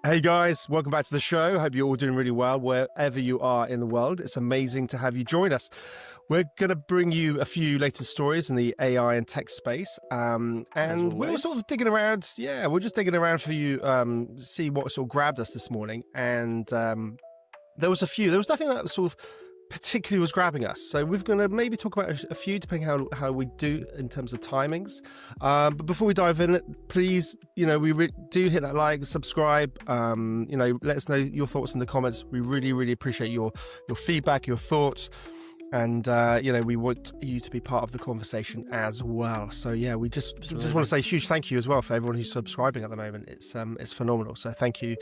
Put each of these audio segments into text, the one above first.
Hey guys, welcome back to the show. Hope you're all doing really well wherever you are in the world. It's amazing to have you join us. We're going to bring you a few latest stories in the AI and tech space. And we were sort of digging around. Yeah, we're just digging around for you to see what sort of grabbed us this morning. And there was a few. There was nothing that sort of particularly was grabbing us. So we're going to maybe talk about a few depending how we do in terms of timings. But before we dive in, please, we do hit that like, subscribe, let us know your thoughts in the comments. We really, really appreciate your feedback, your thoughts. And, we want you to be part of the conversation as well. So, yeah, we just want to say a huge thank you as well for everyone who's subscribing at the moment. It's phenomenal. So thank you.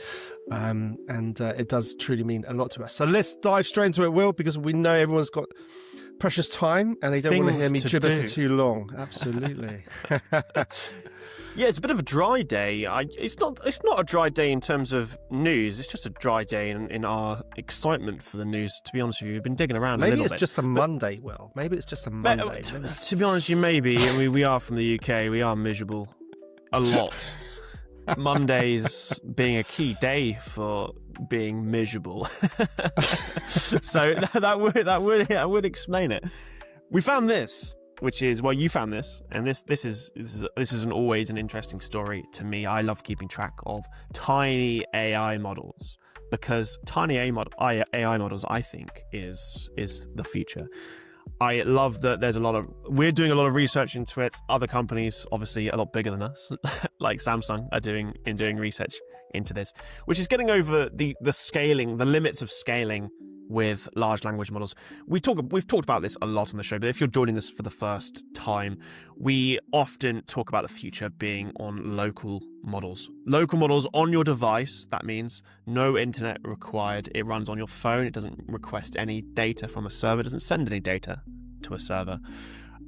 And it does truly mean a lot to us. So let's dive straight into it, Will, because we know everyone's got precious time and they don't want to hear me gibber for too long. Absolutely. Yeah, it's a bit of a dry day. It's not a dry day in terms of news. It's just a dry day in our excitement for the news. To be honest with you, we've been digging around. Maybe a little it's bit. just a Monday, Will. Maybe it's just a Monday. To be honest, you maybe. I mean, we are from the UK. We are miserable a lot. Mondays being a key day for being miserable. So that would explain it. We found this. Which is, well, you found this, and this isn't always an interesting story to me. I love keeping track of tiny AI models because tiny AI models, I think, is the future. I love that we're doing a lot of research into it. Other companies, obviously a lot bigger than us, like Samsung, are doing research into this, which is getting over the scaling, the limits of scaling with large language models. We've talked about this a lot on the show, but if you're joining us for the first time, we often talk about the future being on local models. Local models on your device, that means no internet required. It runs on your phone. It doesn't request any data from a server. It doesn't send any data to a server.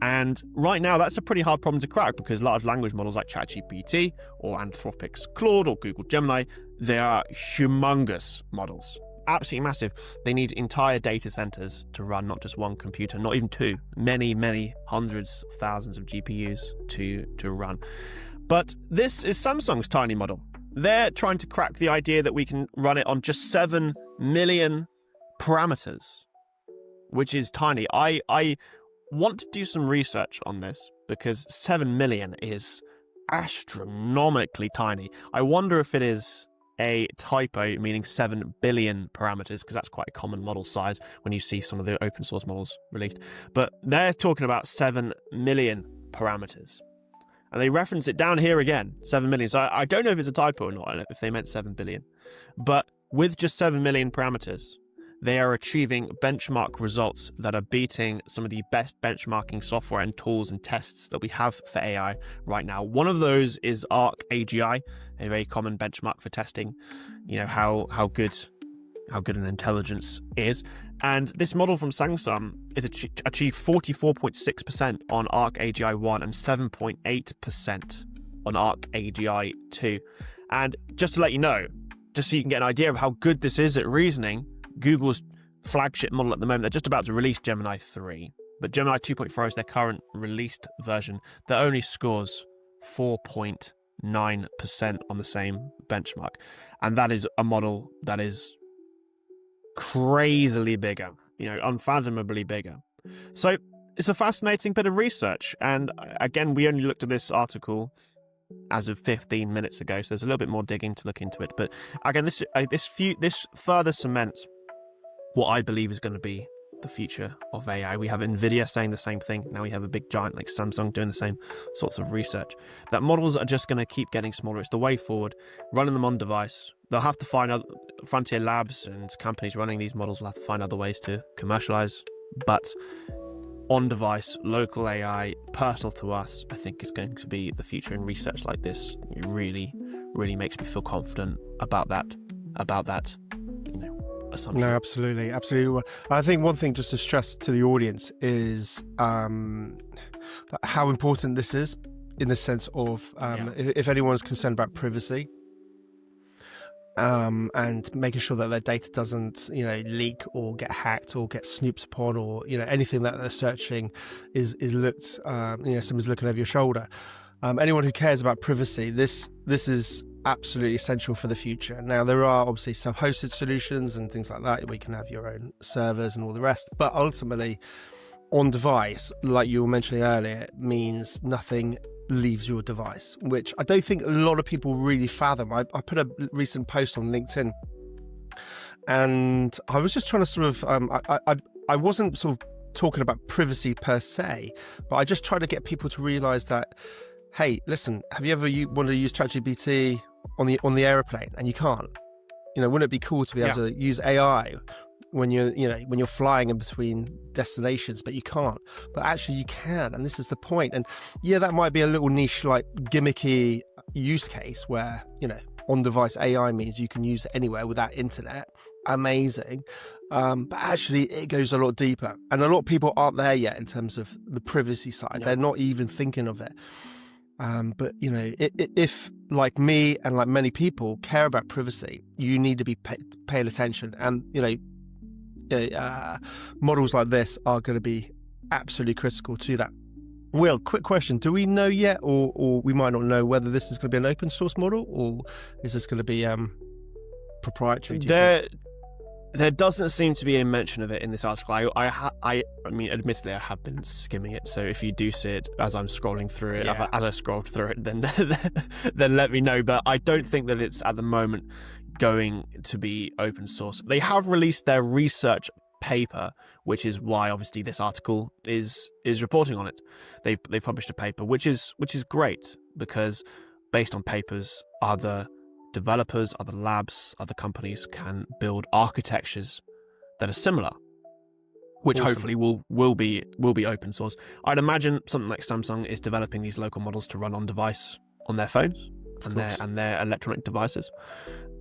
And right now, that's a pretty hard problem to crack because large language models like ChatGPT or Anthropic's Claude or Google Gemini, they are humongous models. Absolutely massive. They need entire data centers to run, not just one computer, not even two, many hundreds of thousands of GPUs to run. But this is Samsung's tiny model. They're trying to crack the idea that we can run it on just 7 million parameters, which is tiny. I want to do some research on this because 7 million is astronomically tiny. I wonder if it is a typo, meaning 7 billion parameters, because that's quite a common model size when you see some of the open source models released. But they're talking about 7 million parameters. And they reference it down here again, 7 million. So I don't know if it's a typo or not, if they meant 7 billion. But with just 7 million parameters, they are achieving benchmark results that are beating some of the best benchmarking software and tools and tests that we have for AI right now. One of those is Arc AGI, a very common benchmark for testing, how good an intelligence is. And this model from Samsung is achieved 44.6% on Arc AGI 1 and 7.8% on Arc AGI 2. And just to let you know, just so you can get an idea of how good this is at reasoning, Google's flagship model at the moment, they're just about to release Gemini 3, but Gemini 2.4 is their current released version that only scores 4.9% on the same benchmark. And that is a model that is crazily bigger, unfathomably bigger. So it's a fascinating bit of research. And again, we only looked at this article as of 15 minutes ago, so there's a little bit more digging to look into it. But again, this further cements what I believe is going to be the future of AI. We have Nvidia saying the same thing. Now we have a big giant like Samsung doing the same sorts of research. That models are just going to keep getting smaller. It's the way forward. Running them on device. They'll have to find other frontier labs and companies running these models will have to find other ways to commercialize. But on device, local AI, personal to us, I think is going to be the future in research like this. It really, really makes me feel confident about that assumption. No, absolutely. I think one thing just to stress to the audience is how important this is in the sense of if anyone's concerned about privacy and making sure that their data doesn't, leak or get hacked or get snooped upon or, anything that they're searching is looked, someone's looking over your shoulder. Anyone who cares about privacy, this is absolutely essential for the future. Now, there are obviously self-hosted solutions and things like that where you can have your own servers and all the rest, but ultimately on device, like you were mentioning earlier, means nothing leaves your device, which I don't think a lot of people really fathom. I put a recent post on LinkedIn, and I was just trying to sort of I wasn't sort of talking about privacy per se, but I just tried to get people to realize that, hey, listen, have you ever wanted to use ChatGPT on the airplane and you can't? Wouldn't it be cool to be able to use AI when you're flying in between destinations, but you can't? But actually you can, and this is the point. And yeah, that might be a little niche, like gimmicky use case where, on-device AI means you can use it anywhere without internet. Amazing. But actually it goes a lot deeper, and a lot of people aren't there yet in terms of the privacy side. They're not even thinking of it. But if like me and like many people care about privacy, you need to be paying attention. And models like this are going to be absolutely critical to that. Will, quick question: do we know yet, or we might not know, whether this is going to be an open source model, or is this going to be proprietary? There doesn't seem to be a mention of it in this article. I mean, admittedly, I have been skimming it. So if you do see it as I'm scrolling through it, as I scrolled through it, then then let me know. But I don't think that it's at the moment going to be open source. They have released their research paper, which is why obviously this article is reporting on it. They've published a paper, which is great, because based on papers, other developers, other labs, other companies can build architectures that are similar, which hopefully will be open source. I'd imagine something like Samsung is developing these local models to run on device on their phones and their electronic devices.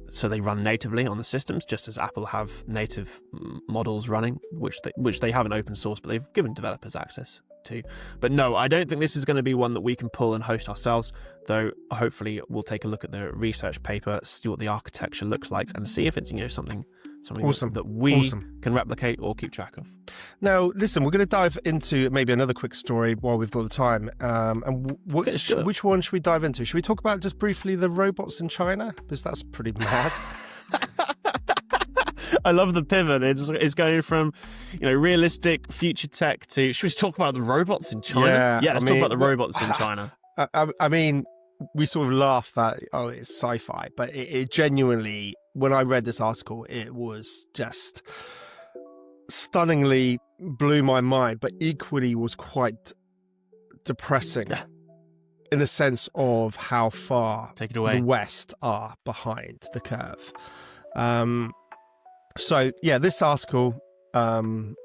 So they run natively on the systems, just as Apple have native models running, which they haven't open source, but they've given developers access to. But no, I don't think this is going to be one that we can pull and host ourselves, though hopefully we'll take a look at the research paper, see what the architecture looks like, and see if it's something awesome that we can replicate or keep track of. Now, listen, we're going to dive into maybe another quick story while we've got the time. And which one should we dive into? Should we talk about just briefly the robots in China? Because that's pretty mad. I love the pivot. It's going from, realistic future tech to, should we talk about the robots in China? Yeah, let's talk about the robots in China. I mean, we sort of laugh that, it's sci-fi, but it genuinely, when I read this article, it was just stunningly blew my mind, but equally was quite depressing in the sense of how far the West are behind the curve. So yeah, this article, I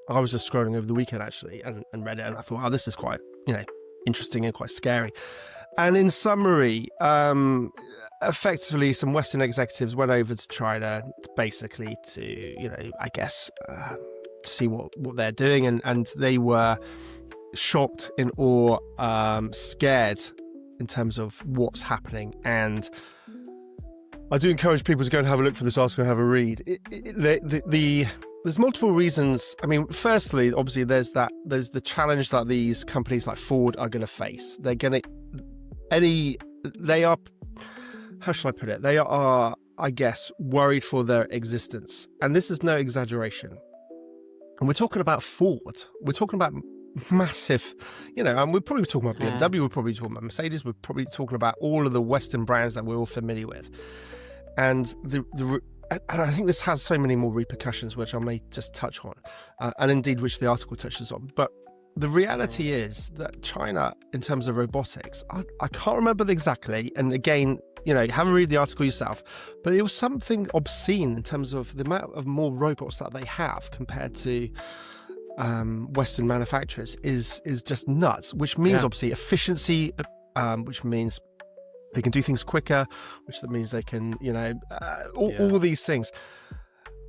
was just scrolling over the weekend actually and read it, and I thought, wow, this is quite, interesting and quite scary. And in summary, effectively some Western executives went over to China basically to, I guess, to see what they're doing. And they were shocked, in awe, scared in terms of what's happening. And I do encourage people to go and have a look for this article and have a read. There's multiple reasons. I mean, firstly, obviously, there's the challenge that these companies like Ford are going to face. They are, how shall I put it? They are, I guess, worried for their existence. And this is no exaggeration. And we're talking about Ford. We're talking about massive, and we're probably talking about BMW, we're probably talking about Mercedes, we're probably talking about all of the Western brands that we're all familiar with. And and I think this has so many more repercussions, which I may just touch on, and indeed which the article touches on. But the reality is that China, in terms of robotics, I can't remember exactly, and again, have a read the article yourself, but it was something obscene in terms of the amount of more robots that they have compared to Western manufacturers is just nuts, which means obviously efficiency, which means they can do things quicker, which means they can, all these things.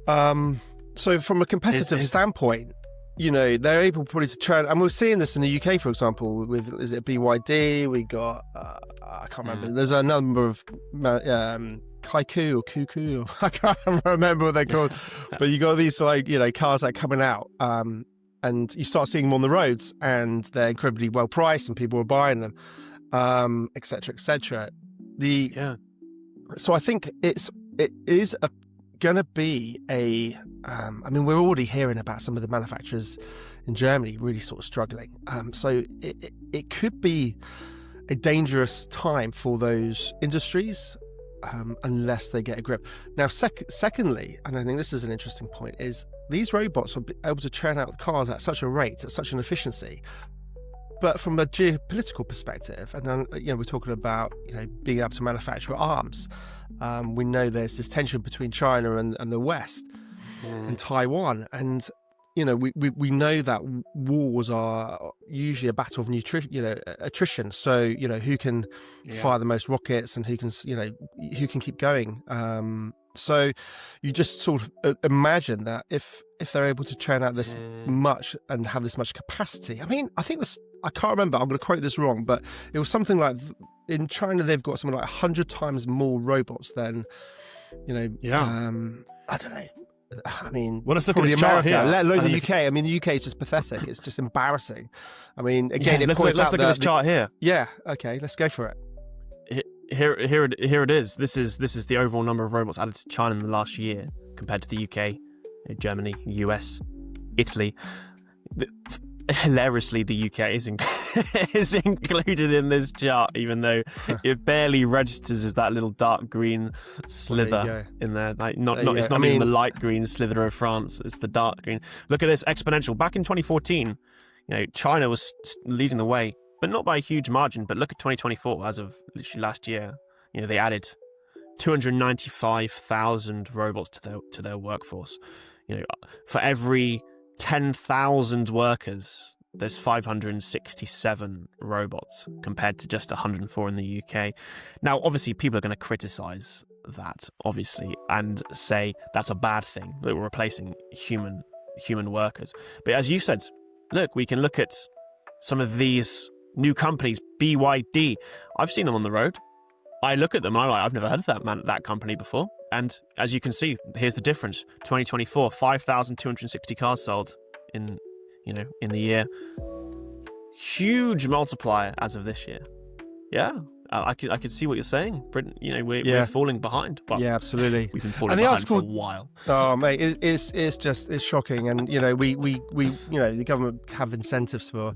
So from a competitive standpoint, they're able probably to turn, and we're seeing this in the UK, for example, with, is it BYD? We got, I can't remember. There's a number of Kaiku or Cuckoo, I can't remember what they're called, but you got these cars that are coming out, and you start seeing them on the roads, and they're incredibly well priced, and people are buying them, etc., etc. So I think it is going to be I mean, we're already hearing about some of the manufacturers in Germany really sort of struggling. So it could be a dangerous time for those industries unless they get a grip. Now, secondly, and I think this is an interesting point, is these robots will be able to churn out cars at such a rate, at such an efficiency. But from a geopolitical perspective, and then, we're talking about being able to manufacture arms. We know there's this tension between China and the West and Taiwan, and we know that wars are usually a battle of attrition. So who can fire the most rockets and who can keep going. So you just sort of imagine that if they're able to churn out this much and have this much capacity. I mean, I think I can't remember, I'm going to quote this wrong, but it was something like in China they've got something like 100 times more robots than I don't know. I mean, well, let's look probably at this chart America, here. let alone the UK. I mean, the UK is just pathetic. It's just embarrassing. I mean, again, let's look at this chart here. Yeah, okay, let's go for it. Here it is. This is the overall number of robots added to China in the last year compared to the UK, Germany, US, Italy. Hilariously, the UK is included in this chart, even though it barely registers as that little dark green slither in there. Like it's not even the light green slither of France. It's the dark green. Look at this exponential. Back in 2014, China was leading the way, but not by a huge margin. But look at 2024, as of literally last year. They added 295,000 robots to their workforce. For every 10,000 workers, there's 567 robots compared to just 104 in the UK. Now, obviously, people are going to criticize that, obviously, and say that's a bad thing, that we're replacing human workers. But as you said, look, we can look at some of these new companies, BYD. I've seen them on the road. I look at them and I'm like, I've never heard of that company before. And as you can see, here's the difference. 2024, 5,260 cars sold in the year. Huge multiplier as of this year. Yeah, I could see what you're saying. Britain, we're falling behind. But yeah, absolutely. We've been falling behind for a while. Oh, mate, it's shocking. And we the government have incentives for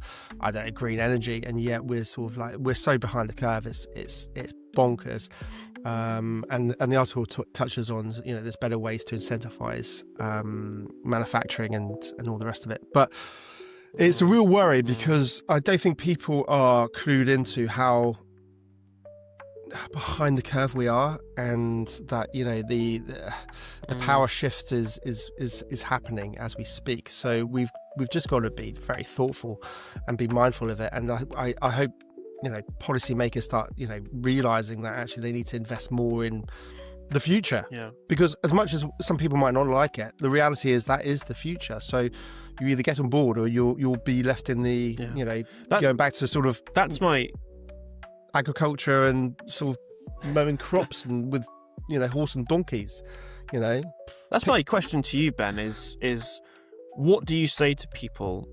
green energy, and yet we're sort of like we're so behind the curve. It's bonkers. And the article touches on there's better ways to incentivize manufacturing and all the rest of it. But it's a real worry because I don't think people are clued into how behind the curve we are, and that the power shift is happening as we speak. So we've just got to be very thoughtful and be mindful of it. And I hope policymakers start realizing that actually they need to invest more in the future. Because as much as some people might not like it, the reality is that is the future. So you either get on board or you'll be left in the going back to sort of that's my agriculture and sort of mowing crops and with horse and donkeys. That's my question to you, Ben, is what do you say to people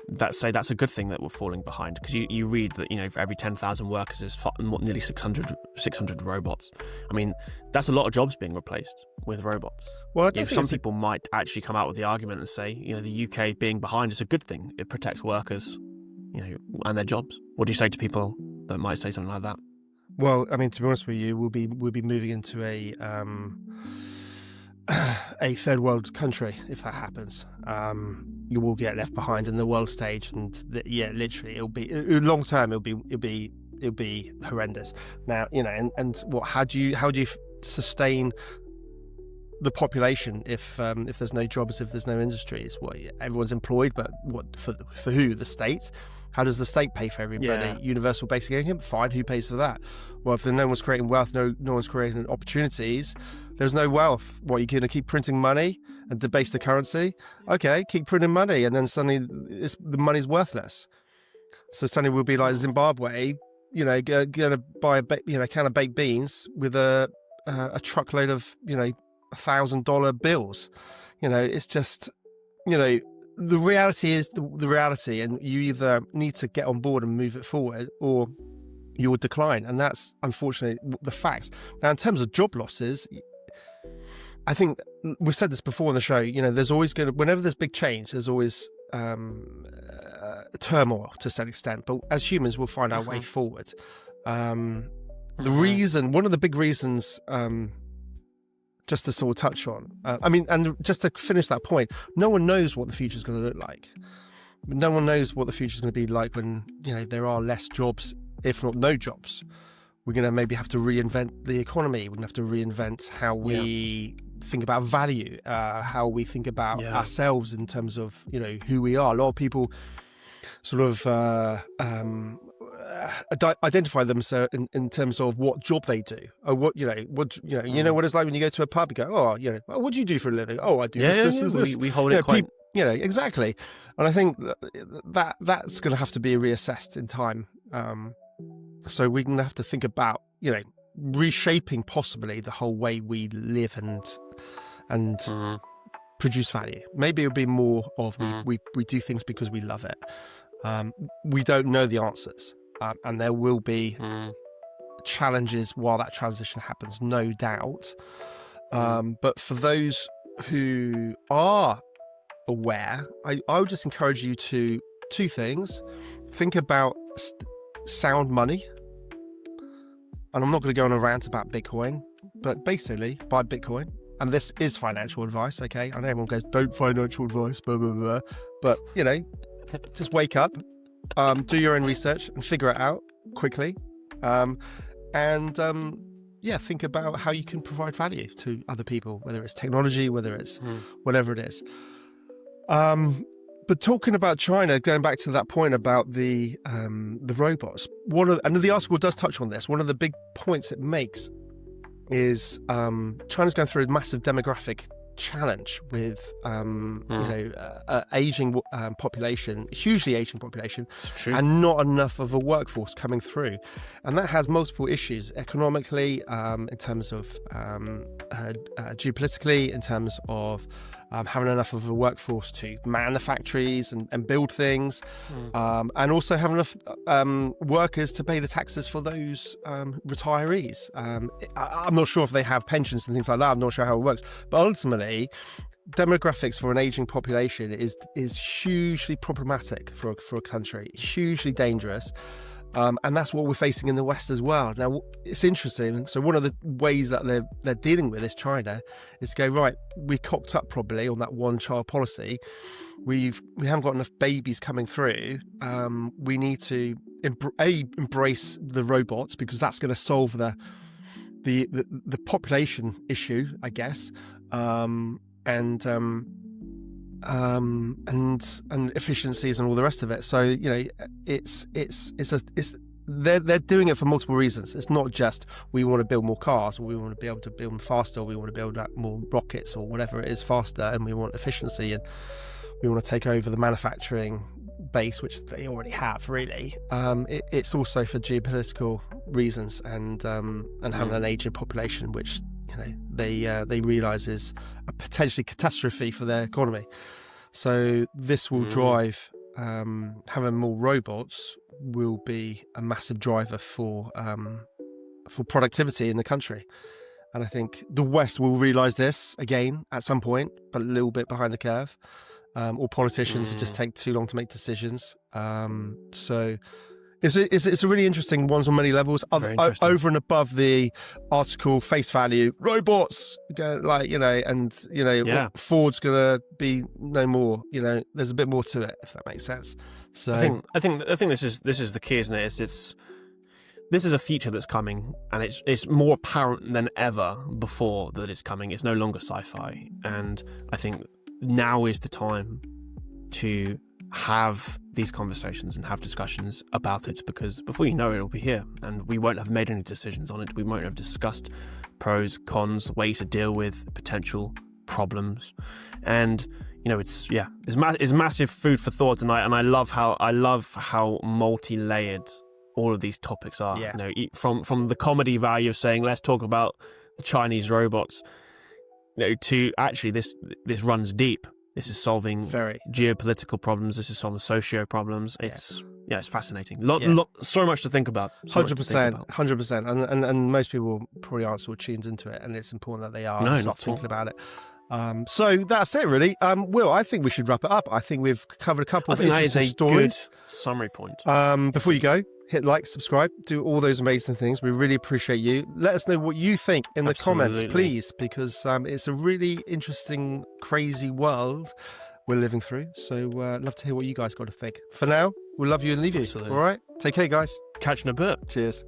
that say that's a good thing that we're falling behind? Because you read that for every 10,000 workers there's nearly 600 robots. I mean, that's a lot of jobs being replaced with robots. Well, I don't think some people might actually come out with the argument and say the UK being behind is a good thing. It protects workers and their jobs. What do you say to people that might say something like that? Well, I mean, to be honest with you, we'll be moving into a third world country if that happens. You will get left behind in the world stage, and literally, it'll be long term. It'll be horrendous. Now, and what? How do you sustain the population if there's no jobs, if there's no industries? What, everyone's employed, but what for who? The state? How does the state pay for everybody? Yeah. Universal basic income? Fine, who pays for that? Well, if no one's creating wealth, no one's creating opportunities, there's no wealth. What, you're going to keep printing money and debase the currency? Okay, keep printing money, and then suddenly the money's worthless. So suddenly we'll be like Zimbabwe, going to buy a can of baked beans with a truckload of $1,000 bills. It's just the reality is the reality, and you either need to get on board and move it forward, or you will decline. And that's unfortunately the facts. Now, in terms of job losses, I think we've said this before on the show, there's always whenever there's big change, there's always turmoil to some extent. But as humans, we'll find our way forward. One of the big reasons, just to sort of touch on, and just to finish that point, no one knows what the future is going to look like. No one knows what the future is going to be like when, there are less jobs, if not no jobs. We're going to maybe have to reinvent the economy. We're going to have to reinvent how we think about value, how we think about ourselves in terms of, who we are. A lot of people sort of identify themselves in terms of what job they do, or what what it's like when you go to a pub. You go, what do you do for a living? Oh, I do this. We hold it quite. Exactly. And I think that's going to have to be reassessed in time. So we're going to have to think about, reshaping possibly the whole way we live and produce value. Maybe it'll be more of we do things because we love it. We don't know the answers, and there will be challenges while that transition happens, no doubt. But for those who are aware, I would just encourage you to two things. Think about sound money. And I'm not going to go on a rant about Bitcoin, but basically buy Bitcoin. And this is financial advice, okay? I know everyone goes, don't financial advice, blah, blah, blah. But, just wake up, do your own research and figure it out quickly. Think about how you can provide value to other people, whether it's technology, whether it's whatever it is. But talking about China, going back to that point about the robots, and the article does touch on this. One of the big points it makes is China's going through a massive demographic challenge with aging population, hugely aging population, and not enough of a workforce coming through, and that has multiple issues economically, in terms of geopolitically, in terms of having enough of a workforce to man the factories and build things, and also having enough workers to pay the taxes for those retirees. I'm not sure if they have pensions and things like that. I'm not sure how it works. But ultimately, demographics for an aging population is hugely problematic for a country, hugely dangerous. And that's what we're facing in the West as well. Now, it's interesting. So one of the ways that they're dealing with this, China, is to go, right, we cocked up probably on that one-child policy. We haven't got enough babies coming through. We need to embrace the robots, because that's going to solve the population issue, I guess, and efficiencies and all the rest of it. So they're doing it for multiple reasons. It's not just we want to build more cars, or we want to be able to build them faster, or we want to build up more rockets or whatever it is faster, and we want efficiency, and we want to take over the manufacturing base, which they already have, really. It's also for geopolitical reasons, and having an aging population, which they realise is a potentially catastrophe for their economy. So this will drive, having more robots will be a massive driver for productivity in the country. And I think the West will realise this again at some point, but a little bit behind the curve. Or politicians who just take too long to make decisions. So it's a really interesting one on many levels. Over and above the article face value, robots Ford's gonna be no more. There's a bit more to it, if that makes sense. So I think this is the key, isn't it? This is a feature that's coming, and it's more apparent than ever before that it's coming. It's no longer sci-fi, and I think now is the time to have these conversations and have discussions about it, because before you know it, it'll be here, and we won't have made any decisions on it. We won't have discussed pros, cons, ways to deal with potential problems, and it's massive food for thought tonight. And I love how multi-layered all of these topics are. Yeah. From the comedy value of saying let's talk about the Chinese robots, to actually this runs deep. This is solving geopolitical problems. This is solving socio problems. It's yeah, it's fascinating. So much to think about. 100%, 100%, and most people probably aren't sort of tuned into it, and it's important that they are No, start not thinking about it. So that's it, really. Will, I think we should wrap it up. I think we've covered a couple of interesting stories. Good summary point. Before you go, hit like, subscribe, do all those amazing things. We really appreciate you. Let us know what you think in the comments, please, because it's a really interesting, crazy world we're living through. So love to hear what you guys got to think. For now, we'll love you and leave you. All right? Take care, guys. Catch you in a bit. Cheers.